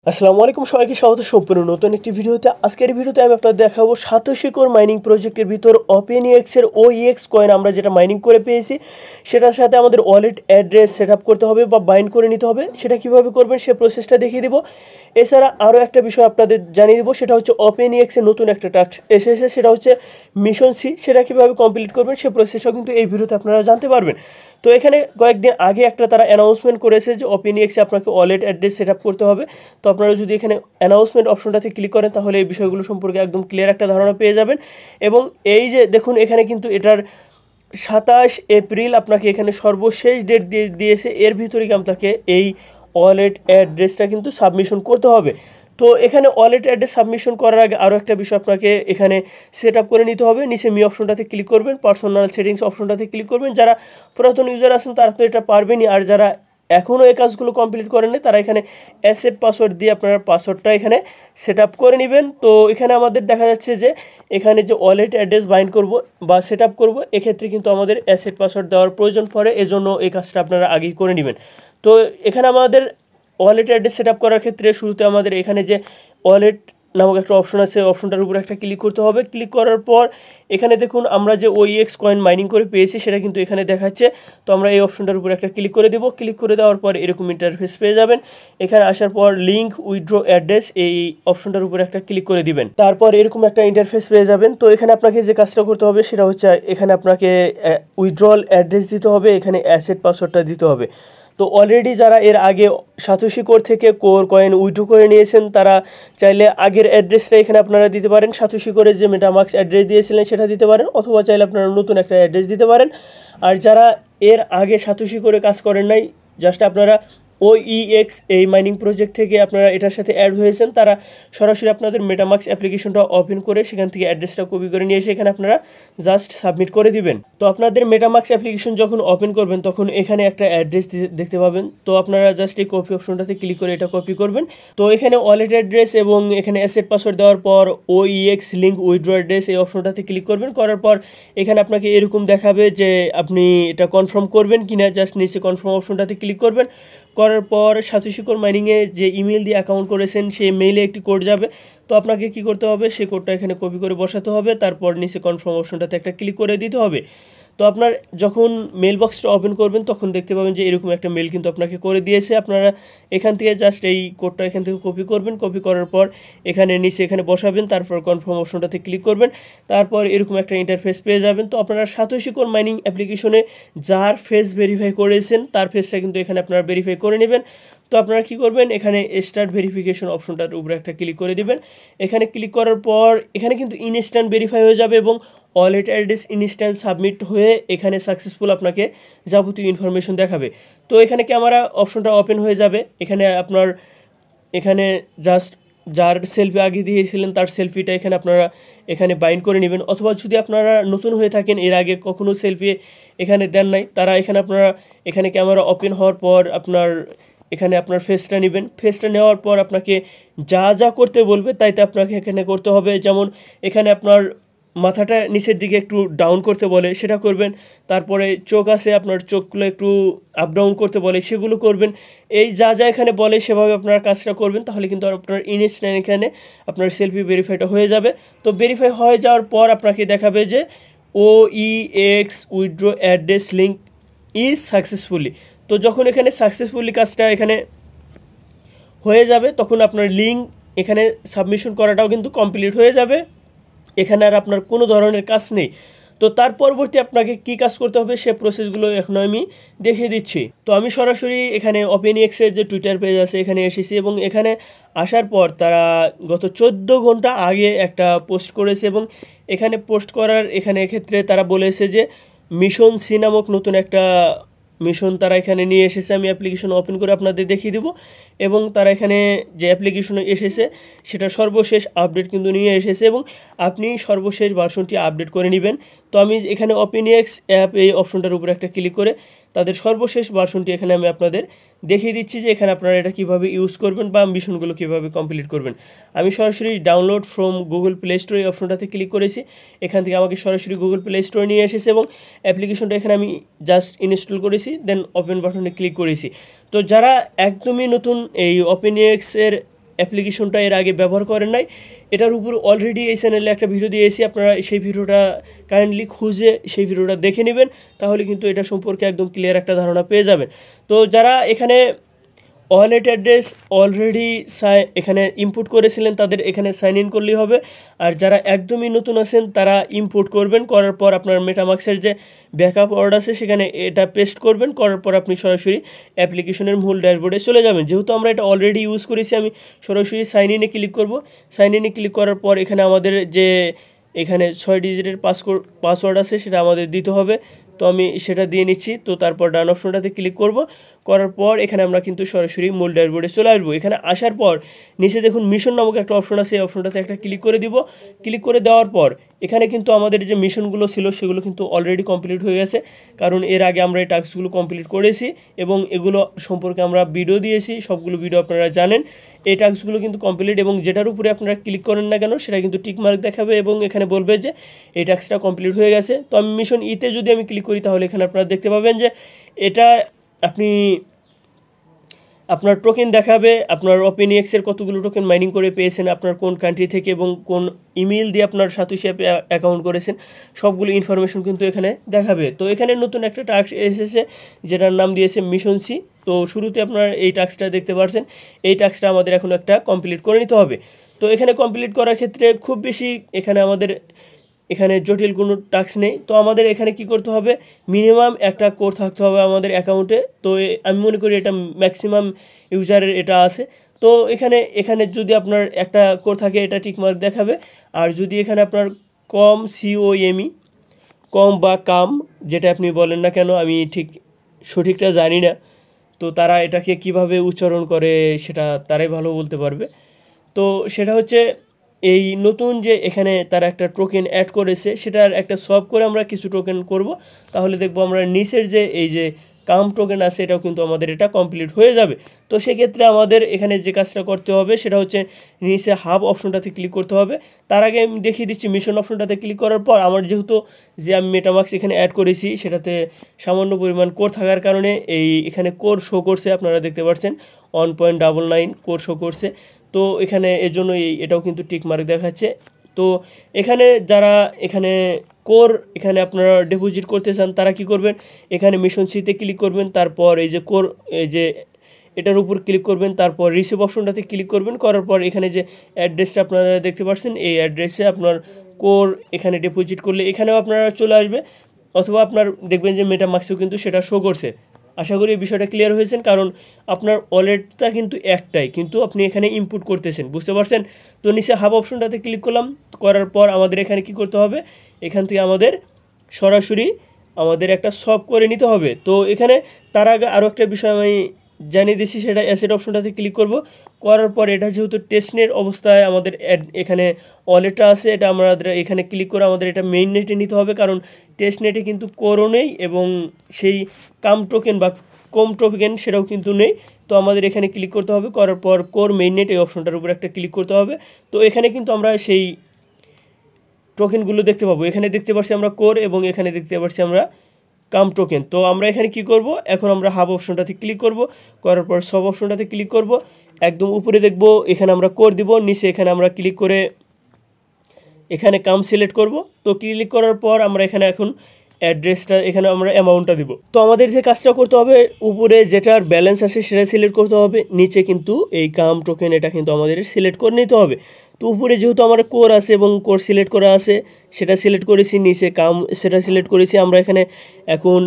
আসসালামু আলাইকুম সবাইকে স্বাগত সম্পূর্ণ নতুন একটি ভিডিওতে। আজকের ভিডিওতে আমি আপনাদের দেখাবো সাতোশি কোর মাইনিং প্রজেক্টের ভিতর OpenEX এর OEX কয়েন আমরা যেটা মাইনিং করে পেয়েছি সেটার সাথে আমাদের ওয়ালেট অ্যাড্রেস সেটআপ করতে হবে বা বাইন্ড করে নিতে হবে। সেটা কিভাবে করবেন সেই প্রসেসটা দেখিয়ে দেব। এছাড়া আরও একটা বিষয় আপনাদের জানিয়ে দেবো, সেটা হচ্ছে OpenEX এর নতুন একটা টাস্ক এসেছে, সেটা হচ্ছে মিশন সি। সেটা কিভাবে কমপ্লিট করবেন সেই প্রসেসটাও কিন্তু এই ভিডিওতে আপনারা জানতে পারবেন। তো এখানে কয়েকদিন আগে একটা তারা অ্যানাউন্সমেন্ট করেছে যে OpenEX এ আপনাকে ওয়ালেট অ্যাড্রেস সেটআপ করতে হবে। তো আপনারা যদি এখানে অ্যানাউন্সমেন্ট অপশনটাতে ক্লিক করেন তাহলে এই বিষয়গুলো সম্পর্কে একদম ক্লিয়ার একটা ধারণা পেয়ে যাবেন। এবং এই যে দেখুন এখানে কিন্তু এটার 27 এপ্রিল আপনাকে এখানে সর্বশেষ ডেট দিয়েছে। এর ভিতরে আপনাকে এই ওয়ালেট অ্যাড্রেসটা কিন্তু সাবমিশন করতে হবে। তো এখানে ওয়ালেট অ্যাড্রেস সাবমিশন করার আগে আরও একটা বিষয় আপনাকে এখানে সেট আপ করে নিতে হবে। নিচে মি অপশনটাতে ক্লিক করবেন, পার্সোনাল সেটিংস অপশনটাতে ক্লিক করবেন। যারা পুরাতন ইউজার আছেন তারা তো এটা পারবেনই, আর যারা এখনও এই কাজগুলো কমপ্লিট করেননি তারা এখানে অ্যাসেট পাসওয়ার্ড দিয়ে আপনারা পাসওয়ার্ডটা এখানে সেট আপ করে নেবেন। তো এখানে আমাদের দেখা যাচ্ছে যে এখানে যে ওয়ালেট অ্যাড্রেস বাইন্ড করব বা সেট আপ করবো, এক্ষেত্রে কিন্তু আমাদের অ্যাসেট পাসওয়ার্ড দেওয়ার প্রয়োজন পড়ে, এজন্য এই কাজটা আপনারা আগেই করে নেবেন। তো এখানে আমাদের ওয়ালেট অ্যাড্রেস সেট আপ করার ক্ষেত্রে শুরুতে আমাদের এখানে যে ওয়ালেট নামক একটা অপশন আছে, অপশনটার উপর একটা ক্লিক করতে হবে। ক্লিক করার পর এখানে দেখুন আমরা যে OEX কয়েন মাইনিং করে পেয়েছি সেটা কিন্তু এখানে দেখাচ্ছে। তো আমরা এই অপশনটার উপর একটা ক্লিক করে দেবো। ক্লিক করে দেওয়ার পর এরকম ইন্টারফেস পেয়ে যাবেন। এখানে আসার পর লিঙ্ক উইথড্র অ্যাড্রেস এই অপশনটার উপর একটা ক্লিক করে দিবেন। তারপর এরকম একটা ইন্টারফেস পেয়ে যাবেন। তো এখানে আপনাকে যে কাজটা করতে হবে সেটা হচ্ছে এখানে আপনাকে উইথড্রল অ্যাড্রেস দিতে হবে, এখানে অ্যাসেট পাসওয়ার্ডটা দিতে হবে। তো অলরেডি যারা এর আগে সাতোশি কোর থেকে কোর কয়েন উইথড্র করে নিয়েছেন তারা চাইলে আগের অ্যাড্রেসটা এখানে আপনারা দিতে পারেন। সাতোশি কোরের যে মেটামাস্ক অ্যাড্রেস দিয়েছিলেন সেটা দিতে পারেন, অথবা চাইলে আপনারা নতুন একটা অ্যাড্রেস দিতে পারেন। আর যারা এর আগে সাতোশি করে কাজ করেন নাই, জাস্ট আপনারা OEX এই মাইনিং প্রজেক্ট থেকে আপনারা এটার সাথে অ্যাড হয়েছেন, তারা সরাসরি আপনাদের মেটামাস্ক অ্যাপ্লিকেশনটা ওপেন করে সেখান থেকে অ্যাড্রেসটা কপি করে নিয়ে এসে এখানে আপনারা জাস্ট সাবমিট করে দিবেন। তো আপনাদের মেটামাস্ক অ্যাপ্লিকেশন যখন ওপেন করবেন তখন এখানে একটা অ্যাড্রেস দেখতে পাবেন। তো আপনারা জাস্ট এই কপি অপশনটাতে ক্লিক করে এটা কপি করবেন। তো এখানে ওয়ালেট অ্যাড্রেস এবং এখানে অ্যাসেট পাসওয়ার্ড দেওয়ার পর OEX লিঙ্ক উইথড্র অ্যাড্রেস এই অপশনটাতে ক্লিক করবেন। করার পর এখানে আপনাকে এরকম দেখাবে যে আপনি এটা কনফার্ম করবেন কিনা। জাস্ট নিচে কনফার্ম অপশনটাতে ক্লিক করবেন। করার পর সাতোশি কোর মাইনিংয়ে যে ইমেল দিয়ে অ্যাকাউন্ট করেছেন সেই মেইলে একটি কোড যাবে। তো আপনাকে কি করতে হবে, সেই কোডটা এখানে কপি করে বসাতে হবে। তারপর নিচে কনফার্ম অপশনটাতে একটা ক্লিক করে দিতে হবে। তো আপনার যখন মেল বক্সটা ওপেন করবেন তখন দেখতে পাবেন যে এরকম একটা মেল কিন্তু আপনাকে করে দিয়েছে। আপনারা এখান থেকে জাস্ট এই কোডটা এখান থেকে কপি করবেন। কপি করার পর এখানে নিচে এখানে বসাবেন, তারপর কনফার্ম অপশনটাতে ক্লিক করবেন। তারপর এরকম একটা ইন্টারফেস পেয়ে যাবেন। তো আপনারা সাতোশি কোর মাইনিং অ্যাপ্লিকেশনে যার ফেস ভেরিফাই করেছেন তার ফেসটা কিন্তু এখানে আপনারা ভেরিফাই করে নেবেন। তো আপনারা কি করবেন, এখানে স্টার্ট ভেরিফিকেশন অপশনটার উপরে একটা ক্লিক করে দিবেন। এখানে ক্লিক করার পর এখানে কিন্তু ইনস্ট্যান্ট ভেরিফাই হয়ে যাবে এবং ওয়ালেট অ্যাড্রেস ইনস্ট্যান্ট সাবমিট হয়ে এখানে সাকসেসফুল আপনাকে যাবতীয় ইনফরমেশন দেখাবে। তো এখানে ক্যামেরা অপশনটা ওপেন হয়ে যাবে। এখানে আপনার এখানে জাস্ট যার সেলফি আগে দিয়েছিলেন তার সেলফিটা এখানে আপনারা এখানে বাইন্ড করে নেবেন। অথবা যদি আপনারা নতুন হয়ে থাকেন, এর আগে কখনো সেলফি এখানে দেন নাই, তারা এখানে আপনারা এখানে ক্যামেরা ওপেন হওয়ার পর এখানে আপনার ফেসটা নেবেন। ফেসটা নেওয়ার পর আপনাকে যা যা করতে বলবে তাইতে আপনাকে এখানে করতে হবে। যেমন এখানে আপনার মাথাটা নিচের দিকে একটু ডাউন করতে বলে সেটা করবেন। তারপরে চোখ আছে, আপনার চোখগুলো একটু আপ ডাউন করতে বলে সেগুলো করবেন। এই যা যা এখানে বলে সেভাবে আপনারা কাজটা করবেন, তাহলে কিন্তু আপনার ইনস্ট্যান্ট এখানে আপনার সেলফি ভেরিফাইটা হয়ে যাবে। তো ভেরিফাই হয়ে যাওয়ার পর আপনাকে দেখাবে যে OEX withdraw address link is successfully. তো যখন এখানে সাকসেসফুলি কাজটা এখানে হয়ে যাবে তখন আপনার লিঙ্ক এখানে সাবমিশন করাটাও কিন্তু কমপ্লিট হয়ে যাবে। এখানে আর আপনার কোনো ধরনের কাজ নেই। তো তার পরবর্তী আপনাকে কি কাজ করতে হবে সে প্রসেসগুলো এখন আমি দেখিয়ে দিচ্ছি। তো আমি সরাসরি এখানে OpenEX এর যে টুইটার পেজ আছে এখানে এসেছি এবং এখানে আসার পর তারা গত 14 ঘন্টা আগে একটা পোস্ট করেছে এবং এখানে পোস্ট করার এক্ষেত্রে তারা বলেছে যে মিশন সি নামক নতুন একটা মিশন তারা এখানে নিয়ে এসেছে। আমি অ্যাপ্লিকেশন ওপেন করে আপনাদের দেখিয়ে দেবো। এবং তারা এখানে যে অ্যাপ্লিকেশনে এসেছে সেটা সর্বশেষ আপডেট কিন্তু নিয়ে এসেছে এবং আপনি সর্বশেষ ভার্সনটি আপডেট করে নেবেন। তো আমি এখানে OpenEX অ্যাপ এই অপশনটার উপরে একটা ক্লিক করে তাদের সর্বশেষ ভার্সনটি এখানে আমি আপনাদের দেখিয়ে দিচ্ছি যে এখানে আপনারা এটা কীভাবে ইউজ করবেন বা মিশনগুলো কীভাবে কমপ্লিট করবেন। আমি সরাসরি download from Google play store এই অপশনটাতে ক্লিক করেছি। এখান থেকে আমাকে সরাসরি গুগল প্লে স্টোরে নিয়ে এসেছে এবং অ্যাপ্লিকেশনটা এখানে আমি জাস্ট ইনস্টল করেছি, দেন ওপেন বাটনে ক্লিক করেছি। তো যারা একদমই নতুন এই OpenEX এর অ্যাপ্লিকেশনটা এর আগে ব্যবহার করেন নাই, এটার উপর অলরেডি এই চ্যানেলে একটা ভিডিও দিয়েছি, আপনারা সেই ভিডিওটা কাইন্ডলি খুঁজে সেই ভিডিওটা দেখে নেবেন, তাহলে কিন্তু এটা সম্পর্কে একদম ক্লিয়ার একটা ধারণা পেয়ে যাবেন। তো যারা এখানে ওয়ালেট অ্যাড্রেস অলরেডি এখানে ইনপুট করেছিলেন তাদের এখানে সাইন ইন করলেই হবে। আর যারা একদমই নতুন আছেন তারা ইনপুট করবেন, করার পর আপনার মেটামাক্সের যে ব্যাকআপ ওয়ার্ড আছে সেখানে এটা পেস্ট করবেন, করার পর আপনি সরাসরি অ্যাপ্লিকেশনের মূল ড্যাশবোর্ডে চলে যাবেন। যেহেতু আমরা এটা অলরেডি ইউজ করেছি, আমি সরাসরি সাইন ইনে ক্লিক করব। সাইন ইনে ক্লিক করার পর এখানে আমাদের যে এখানে 6 ডিজিটের পাসওয়ার্ড আছে সেটা আমাদের দিতে হবে, তো আমি সেটা দিয়ে নিচ্ছি। তো তারপর ডান অপশনটাতে ক্লিক করব, করার পর এখানে আমরা কিন্তু সরাসরি মূল ড্যাশবোর্ডে চলে আসবো। এখানে আসার পর নিচে দেখুন মিশন নামক একটা অপশন আছে, এই অপশনটাতে একটা ক্লিক করে দিব। ক্লিক করে দেওয়ার পর এখানে কিন্তু আমাদের যে মিশনগুলো ছিল সেগুলো কিন্তু অলরেডি কমপ্লিট হয়ে গেছে, কারণ এর আগে আমরা এই টাস্কগুলো কমপ্লিট করেছি এবং এগুলো সম্পর্কে আমরা ভিডিও দিয়েছি, সবগুলো ভিডিও আপনারা জানেন। এই টাস্কগুলো কিন্তু কমপ্লিট, এবং যেটার উপরে আপনারা ক্লিক করেন না কেন সেটা কিন্তু টিক মার্ক দেখাবে এবং এখানে বলবে যে এই টাস্কটা কমপ্লিট হয়ে গেছে। তো আমি মিশন ইতে যদি আমি ক্লিক করি তাহলে এখানে আপনারা দেখতে পাবেন যে এটা আপনার টোকেন দেখাবে, আপনার ওপেনএক্সের কতগুলো টোকেন মাইনিং করে পেয়েছেন, আপনার কোন কান্ট্রি থেকে এবং কোন ইমেল দিয়ে আপনার সাতোশি অ্যাপে অ্যাকাউন্ট করেছেন, সবগুলো ইনফরমেশন কিন্তু এখানে দেখাবে। তো এখানে নতুন একটা টাস্ক এসেছে যেটার নাম দিয়েছে মিশন সি। তো শুরুতে আপনার এই টাস্কটা দেখতে পাচ্ছেন, এই টাস্কটা আমাদের এখন একটা কমপ্লিট করে নিতে হবে। তো এখানে কমপ্লিট করার ক্ষেত্রে খুব বেশি এখানে জটিল কোনো টাস্ক নেই। তো আমাদের এখানে কি করতে হবে, মিনিমাম একটা কোড থাকতে হবে আমাদের অ্যাকাউন্টে। তো আমি মনে করি এটা ম্যাক্সিমাম ইউজারের এটা আছে। তো এখানে যদি আপনার একটা কোড থাকে এটা টিকমার্ক দেখাবে, আর যদি এখানে আপনার COME কম বা কাম যেটা আপনি বলেন না কেন, আমি ঠিক সঠিকটা জানি না, তো তারা এটাকে কিভাবে উচ্চারণ করে সেটা তারাই ভালো বলতে পারবে। তো সেটা হচ্ছে এই নতুন যে এখানে তারা একটা টোকেন অ্যাড করেছে সেটার একটা সলভ করে আমরা কিছু টোকেন করব, তাহলে দেখব আমরা নিচের যে এই যে কাম টোকেন আছে এটাও কিন্তু আমাদের এটা কমপ্লিট হয়ে যাবে। তো সেক্ষেত্রে আমাদের এখানে যে কাজটা করতে হবে সেটা হচ্ছে নিচে হাব অপশনটাতে ক্লিক করতে হবে। তার আগে আমি দেখিয়ে দিচ্ছি মিশন অপশনটাতে ক্লিক করার পর আমার যেহেতু যে আমি মেটামাক্স এখানে অ্যাড করেছি সেটাতে সামান্য পরিমাণ কোর থাকার কারণে এখানে কোর শো করছে, আপনারা দেখতে পাচ্ছেন 1.99 কোর শো করছে। তো এখানে এর জন্য এটাও কিন্তু টিক মার্ক দেখাচ্ছে। তো এখানে যারা এখানে আপনারা ডিপোজিট করতে চান তারা কি করবেন, এখানে মিশন সিতে ক্লিক করবেন, তারপর এই যে এটার উপর ক্লিক করবেন, তারপর রিসিভ অপশনটাতে ক্লিক করবেন, করার পর এখানে যে অ্যাড্রেসটা আপনারা দেখতে পাচ্ছেন এই অ্যাড্রেসে আপনার কোর এখানে ডিপোজিট করলে এখানেও আপনারা চলে আসবে, অথবা আপনার দেখবেন যে মেটামাক্সেও কিন্তু সেটা শো করছে। আশা করি এই বিষয়টা ক্লিয়ার হয়েছেন, কারণ আপনার ওয়ালেটটা কিন্তু একটাই, কিন্তু আপনি এখানে ইনপুট করতেছেন, বুঝতে পারছেন। তো নিচে হাব অপশনটাতে ক্লিক করলাম, করার পর আমাদের এখানে কি করতে হবে, এখান থেকে আমাদের সরাসরি আমাদের একটা সলভ করে নিতে হবে। তো এখানে তার আগে আরও একটা বিষয় আমি জানিয়ে দিচ্ছি, সেটা অ্যাসেট অপশনটাতে ক্লিক করব, করার পর এটা যেহেতু টেস্টনেট অবস্থায় আমাদের এখানে ওয়ালেটটা আছে, এটা আমাদের এখানে ক্লিক করে আমাদের এটা মেইন নেটে নিতে হবে, কারণ টেস্টনেটে কিন্তু কোরও নেই এবং সেই কাম টোকেন বা কম টোকেন সেটাও কিন্তু নেই। তো আমাদের এখানে ক্লিক করতে হবে, করার পর কোর মেইন নেট এই অপশনটার উপর একটা ক্লিক করতে হবে। তো এখানে কিন্তু আমরা সেই টোকেনগুলো দেখতে পাবো, এখানে দেখতে পাচ্ছি আমরা কোর এবং এখানে দেখতে পাচ্ছি আমরা কাম টোকেন। তো আমরা এখানে কি করব, এখন আমরা হাব অপশনটাতে ক্লিক করব, করার পর সব অপশনটাতে ক্লিক করব, একদম উপরে দেখব এখানে আমরা কোর দিব, নিচে এখানে আমরা ক্লিক করে এখানে কাম সিলেক্ট করব। তো ক্লিক করার পর আমরা এখানে এখন অ্যাড্রেসটা এখানে আমরা অ্যামাউন্টটা দিব। তো আমাদের যে কাজটা করতে হবে, উপরে যেটার ব্যালেন্স আছে সেটা সিলেক্ট করতে হবে, নিচে কিন্তু এই কাম টোকেন এটা কিন্তু আমাদের সিলেক্ট করে নিতে হবে। তো উপরে যেহেতু আমার কোর আছে এবং কোর সিলেক্ট করা আছে সেটা সিলেক্ট করেছি, নিচে কাম সেটা সিলেক্ট করেছি, আমরা এখানে এখন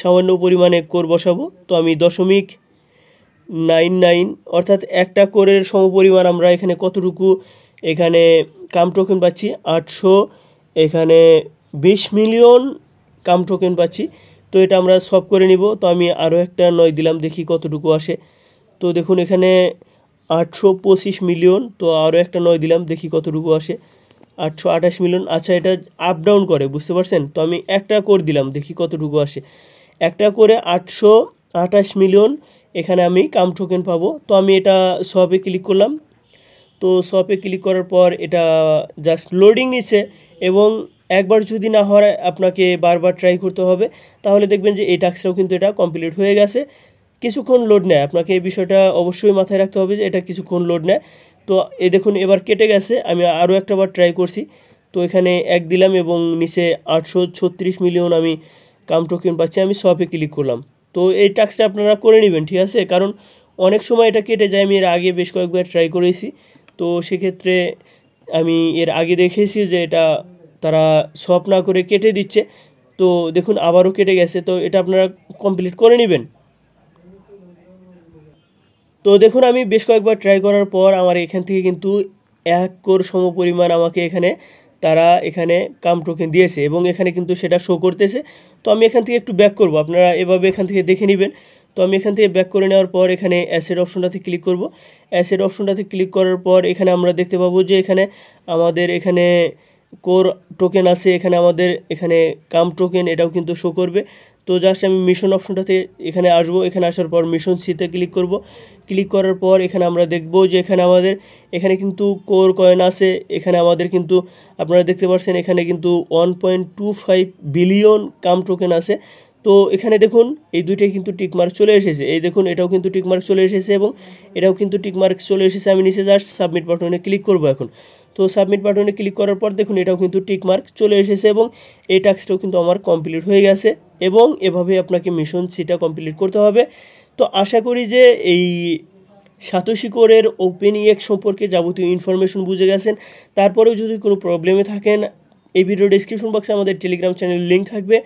সামান্য পরিমাণে কোর বসাবো। তো আমি 0.99 অর্থাৎ একটা কোরের সমপরিমাণ আমরা এখানে কতটুকু এখানে কাম টোকেন পাচ্ছি 800, এখানে 20 মিলিয়ন কাম টোকেন পাচ্ছি। তো এটা আমরা সলভ করে নিব। তো আমি আরও একটা 9 দিলাম, দেখি কতটুকু আসে। তো দেখুন এখানে 825 মিলিয়ন, তো আরও একটা 9 দিলাম, দেখি কতটুকু আসে 828 মিলিয়ন। আচ্ছা, এটা আপ ডাউন করে, বুঝতে পারছেন। তো আমি একটা কোর দিলাম, দেখি কতটুকু আসে, একটা করে 828 মিলিয়ন এখানে আমি কাম টোকেন পাবো। তো আমি এটা সবে ক্লিক করলাম। তো শপে ক্লিক করার পর এটা জাস্ট লোডিং নিচ্ছে, এবং একবার যদি না হয় আপনাকে বারবার ট্রাই করতে হবে, তাহলে দেখবেন যে এই টাস্কটাও কিন্তু এটা কমপ্লিট হয়ে গেছে। কিছুক্ষণ লোড নেয়, আপনাকে এই বিষয়টা অবশ্যই মাথায় রাখতে হবে যে এটা কিছুক্ষণ লোড নেয়। তো এই দেখুন এবার কেটে গেছে, আমি আরও একটা বার ট্রাই করছি। তো এখানে 1 দিলাম এবং নিচে 836 মিলিয়ন আমি কাম টোকেন পাচ্ছি। আমি শপে ক্লিক করলাম। তো এই টাস্কটা আপনারা করে নেবেন, ঠিক আছে, কারণ অনেক সময় এটা কেটে যায়। আমি এর আগে বেশ কয়েকবার ট্রাই করেছি, তো সেক্ষেত্রে আমি এর আগে দেখেছি যে এটা তারা শপ না করে কেটে দিচ্ছে। তো দেখুন আবারও কেটে গেছে, তো এটা আপনারা কমপ্লিট করে নেবেন। তো দেখুন আমি বেশ কয়েকবার ট্রাই করার পর আমার এখান থেকে কিন্তু 1 কোর সমপরিমাণ আমাকে তারা এখানে কাম টোকেন দিয়েছে এবং এখানে কিন্তু সেটা শো করতেছে। তো আমি এখান থেকে একটু ব্যাক করব, আপনারা এভাবে এখান থেকে দেখে নেবেন। তো আমি এখান থেকে ব্যাক করে নেওয়ার পর এখানে অ্যাসেট অপশনটাতে ক্লিক করব। অ্যাসেট অপশনটাতে ক্লিক করার পর এখানে আমরা দেখতে পাবো যে আমাদের এখানে কোর টোকেন আছে, আমাদের এখানে কাম টোকেন এটাও কিন্তু শো করবে। তো জাস্ট আমি মিশন অপশনটাতে এখানে আসবো। এখানে আসার পর মিশন সিতে ক্লিক করব। ক্লিক করার পর এখানে আমরা দেখব যে আমাদের কিন্তু কোর কয়েন আছে। এখানে আমাদের কিন্তু আপনারা দেখতে পাচ্ছেন এখানে কিন্তু 1.25 বিলিয়ন কাম টোকেন আছে। তো এখানে দেখুন এই দুইটাই কিন্তু টিকমার্ক চলে এসেছে। এই দেখুন এটাও কিন্তু টিকমার্ক চলে এসেছে এবং এটাও কিন্তু টিকমার্ক চলে এসেছে। আমি নিচে জাস্ট সাবমিট বাটনে ক্লিক করব এখন। তো সাবমিট বাটনে ক্লিক করার পর দেখুন এটাও কিন্তু টিকমার্ক চলে এসেছে এবং এই টাস্কটাও কিন্তু আমার কমপ্লিট হয়ে গেছে। এবং এভাবে আপনাকে মিশন সিটা কমপ্লিট করতে হবে। তো আশা করি যে এই সাতোশি কোরের ওপেনইএক্স সম্পর্কে যাবতীয় ইনফরমেশন বুঝে গেছেন। তারপরেও যদি কোনো প্রবলেমে থাকেন, এই ভিডিও ডেসক্রিপশন বক্সে আমাদের টেলিগ্রাম চ্যানেলের লিঙ্ক থাকবে।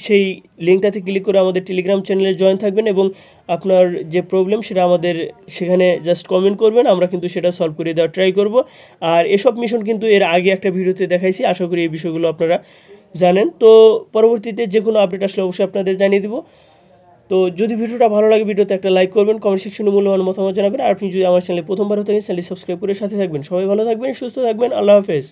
সেই লিঙ্কটাতে ক্লিক করে আমাদের টেলিগ্রাম চ্যানেলে জয়েন থাকবেন এবং আপনার যে প্রবলেম সেটা আমাদের সেখানে জাস্ট কমেন্ট করবেন, আমরা কিন্তু সেটা সলভ করে দেওয়ার ট্রাই করব। আর এসব মিশন কিন্তু এর আগে একটা ভিডিওতে দেখাইছি, আশা করি এই বিষয়গুলো আপনারা জানেন। তো পরবর্তীতে যে কোনো আপডেট আসলে অবশ্যই আপনাদের জানিয়ে দেবো। তো যদি ভিডিওটা ভালো লাগে ভিডিওতে একটা লাইক করবেন, কমেন্ট সেকশনে মূল্যবান মতামত জানাবেন। আর আপনি যদি আমার চ্যানেলে প্রথমবার হতে চ্যানেলটি সাবস্ক্রাইব করে সাথে থাকবেন। সবাই ভালো থাকবেন, সুস্থ থাকবেন, আল্লাহ হাফেজ।